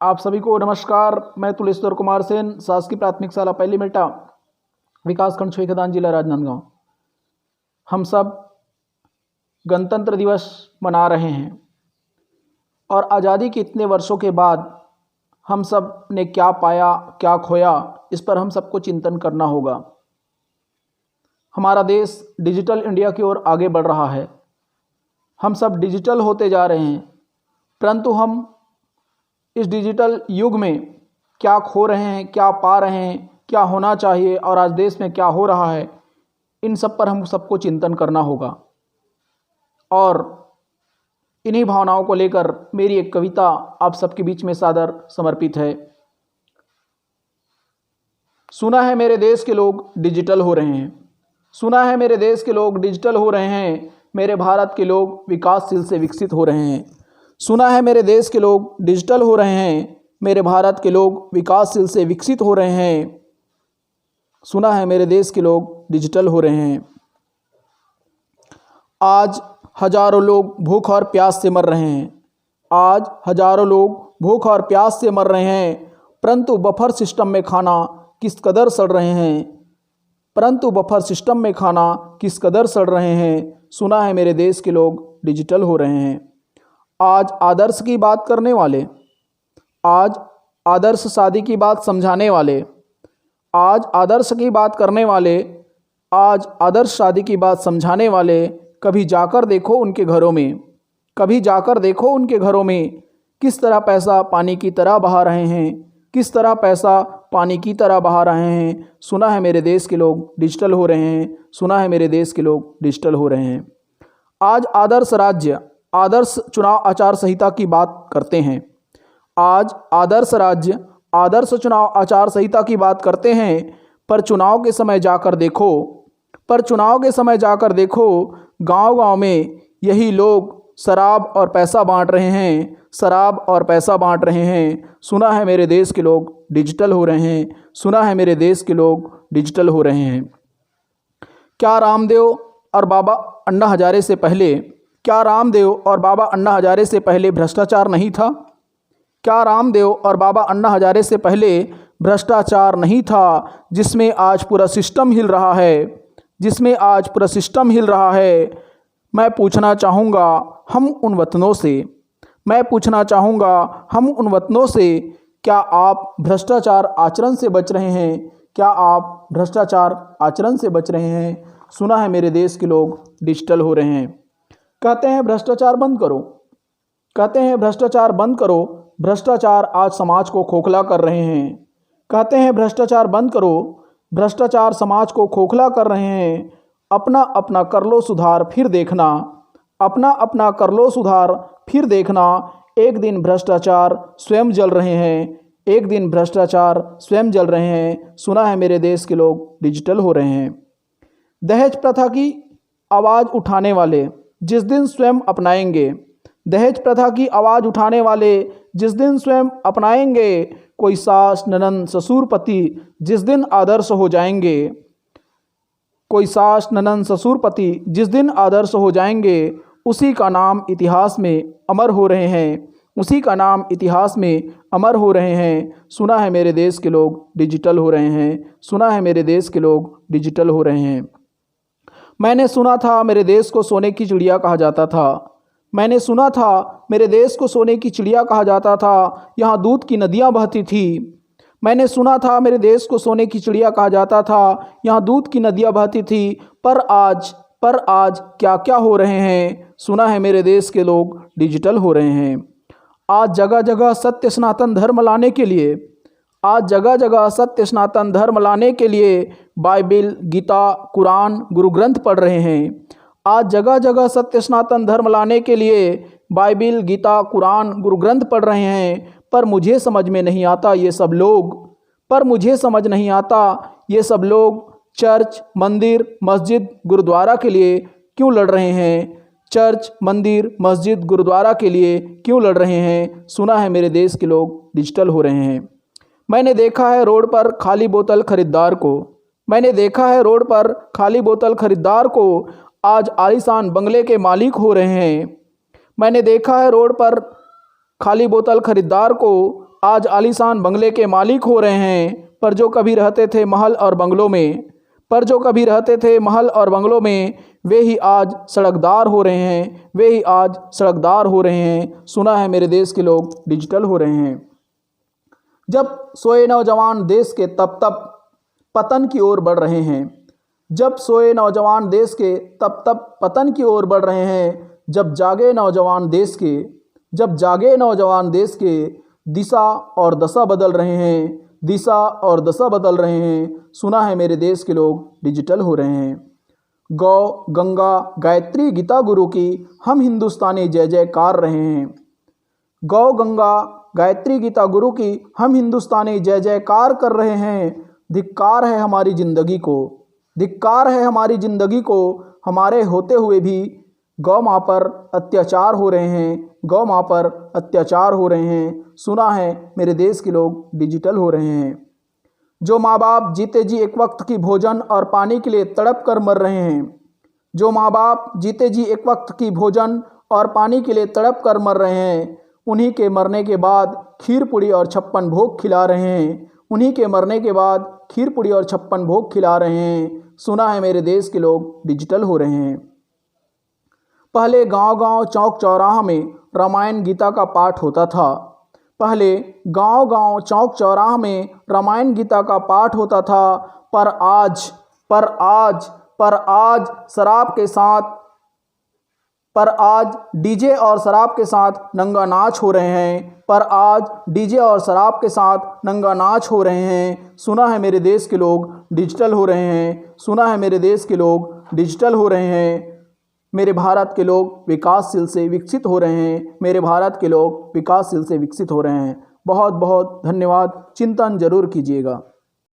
आप सभी को नमस्कार। मैं तुलेश्वर कुमार सेन, शासकीय प्राथमिक शाला पहली मेटा, विकासखंड छुईखदान, जिला राजनांदगांव। हम सब गणतंत्र दिवस मना रहे हैं और आज़ादी के इतने वर्षों के बाद हम सब ने क्या पाया, क्या खोया, इस पर हम सबको चिंतन करना होगा। हमारा देश डिजिटल इंडिया की ओर आगे बढ़ रहा है। हम सब डिजिटल होते जा रहे हैं, परंतु हम इस डिजिटल युग में क्या खो रहे हैं, क्या पा रहे हैं, क्या होना चाहिए और आज देश में क्या हो रहा है, इन सब पर हम सबको चिंतन करना होगा। और इन्हीं भावनाओं को लेकर मेरी एक कविता आप सबके बीच में सादर समर्पित है। सुना है मेरे देश के लोग डिजिटल हो रहे हैं, सुना है मेरे देश के लोग डिजिटल हो रहे हैं, मेरे भारत के लोग विकासशील से विकसित हो रहे हैं। सुना है मेरे देश के लोग डिजिटल हो रहे हैं, मेरे भारत के लोग विकासशील से विकसित हो रहे हैं। सुना है मेरे देश के लोग डिजिटल हो रहे हैं। आज हजारों लोग भूख और प्यास से मर रहे हैं, आज हजारों लोग भूख और प्यास से मर रहे हैं, परंतु बफर सिस्टम में खाना किस कदर सड़ रहे हैं, परंतु बफर सिस्टम में खाना किस कदर सड़ रहे हैं। सुना है मेरे देश के लोग डिजिटल हो रहे हैं। आज आदर्श की बात करने वाले, आज आदर्श शादी की बात समझाने वाले, आज आदर्श की बात करने वाले, आज आदर्श शादी की बात समझाने वाले, कभी जाकर देखो उनके घरों में, कभी जाकर देखो उनके घरों में किस तरह पैसा पानी की तरह बहा रहे हैं, किस तरह पैसा पानी की तरह बहा रहे हैं। सुना है मेरे देश के लोग डिजिटल हो रहे हैं, सुना है मेरे देश के लोग डिजिटल हो रहे हैं। आज आदर्श राज्य, आदर्श चुनाव आचार संहिता की बात करते हैं, आज आदर्श राज्य, आदर्श चुनाव आचार संहिता की बात करते हैं, पर चुनाव के समय जाकर देखो, पर चुनाव के समय जाकर देखो, गांव-गांव में यही लोग शराब और पैसा बांट रहे हैं, शराब और पैसा बांट रहे हैं। सुना है मेरे देश के लोग डिजिटल हो रहे हैं, सुना है मेरे देश के लोग डिजिटल हो रहे हैं। क्या रामदेव और बाबा अन्ना हजारे से पहले, क्या रामदेव और बाबा अन्ना हजारे से पहले भ्रष्टाचार नहीं था? क्या रामदेव और बाबा अन्ना हजारे से पहले भ्रष्टाचार नहीं था, जिसमें आज पूरा सिस्टम हिल रहा है, जिसमें आज पूरा सिस्टम हिल रहा है। मैं पूछना चाहूँगा हम उन वतनों से, मैं पूछना चाहूँगा हम उन वतनों से, क्या आप भ्रष्टाचार आचरण से बच रहे हैं? क्या आप भ्रष्टाचार आचरण से बच रहे हैं? सुना है मेरे देश के लोग डिजिटल हो रहे हैं। कहते हैं भ्रष्टाचार बंद करो, कहते हैं भ्रष्टाचार बंद करो, भ्रष्टाचार आज समाज को खोखला कर रहे हैं। कहते हैं भ्रष्टाचार बंद करो, भ्रष्टाचार समाज को खोखला कर रहे हैं। अपना अपना कर लो सुधार फिर देखना, अपना अपना कर लो सुधार फिर देखना, एक दिन भ्रष्टाचार स्वयं जल रहे हैं, एक दिन भ्रष्टाचार स्वयं जल रहे हैं। सुना है मेरे देश के लोग डिजिटल हो रहे हैं। दहेज प्रथा की आवाज़ उठाने वाले जिस दिन स्वयं अपनाएंगे, दहेज प्रथा की आवाज़ उठाने वाले जिस दिन स्वयं अपनाएंगे, कोई सास ननंद ससुर पति जिस दिन आदर्श हो जाएंगे, कोई सास ननंद ससुर पति जिस दिन आदर्श हो जाएंगे, उसी का नाम इतिहास में अमर हो रहे हैं, उसी का नाम इतिहास में अमर हो रहे हैं। सुना है मेरे देश के लोग डिजिटल हो रहे हैं, सुना है मेरे देश के लोग डिजिटल हो रहे हैं। मैंने सुना था मेरे देश को सोने की चिड़िया कहा जाता था, मैंने सुना था मेरे देश को सोने की चिड़िया कहा जाता था, यहाँ दूध की नदियाँ बहती थी। मैंने सुना था मेरे देश को सोने की चिड़िया कहा जाता था, यहाँ दूध की नदियाँ बहती थी, पर आज क्या क्या हो रहे हैं। सुना है मेरे देश के लोग डिजिटल हो रहे हैं। आज जगह जगह सत्य सनातन धर्म लाने के लिए, आज जगह जगह सत्य सनातन धर्म लाने के लिए बाइबिल, गीता, कुरान, गुरु ग्रंथ पढ़ रहे हैं। आज जगह जगह सत्य सनातन धर्म लाने के लिए बाइबिल, गीता, कुरान, गुरु ग्रंथ पढ़ रहे हैं, पर मुझे समझ में नहीं आता ये सब लोग, पर मुझे समझ नहीं आता ये सब लोग चर्च, मंदिर, मस्जिद, गुरुद्वारा के लिए क्यों लड़ रहे हैं, चर्च, मंदिर, मस्जिद, गुरुद्वारा के लिए क्यों लड़ रहे हैं। सुना है मेरे देश के लोग डिजिटल हो रहे हैं। मैंने देखा है रोड पर खाली बोतल खरीदार को, मैंने देखा है रोड पर खाली बोतल खरीदार को, आज आलीशान बंगले के मालिक हो रहे हैं। मैंने देखा है रोड पर खाली बोतल खरीदार को, आज आलीशान बंगले के मालिक हो रहे हैं, पर जो कभी रहते थे महल और बंगलों में वे ही आज सड़कदार हो रहे हैं। सुना है मेरे देश के लोग डिजिटल हो रहे हैं। जब सोए नौजवान देश के तप पतन की ओर बढ़ रहे हैं। जब जागे नौजवान देश के दिशा और दशा बदल रहे हैं। सुना है मेरे देश के लोग डिजिटल हो रहे हैं। गौ गंगा गायत्री गीता गुरु की हम हिंदुस्तानी जय जयकार रहे हैं। गौ गंगा गायत्री गीता गुरु की हम हिंदुस्तानी जय जयकार कर रहे हैं। धिक्कार है हमारी जिंदगी को हमारे होते हुए भी गौ माँ पर अत्याचार हो रहे हैं। सुना है मेरे देश के लोग डिजिटल हो रहे हैं। जो माँ बाप जीते जी एक वक्त की भोजन और पानी के लिए तड़प कर मर रहे हैं, उन्हीं के मरने के बाद खीर पूड़ी और छप्पन भोग खिला रहे हैं। सुना है मेरे देश के लोग डिजिटल हो रहे हैं। पहले गांव-गांव चौक-चौराहा में रामायण गीता का पाठ होता था। पर आज डीजे और शराब के साथ नंगा नाच हो रहे हैं। सुना है मेरे देश के लोग डिजिटल हो रहे हैं। मेरे भारत के लोग विकासशील से विकसित हो रहे हैं। बहुत बहुत धन्यवाद। चिंतन जरूर कीजिएगा।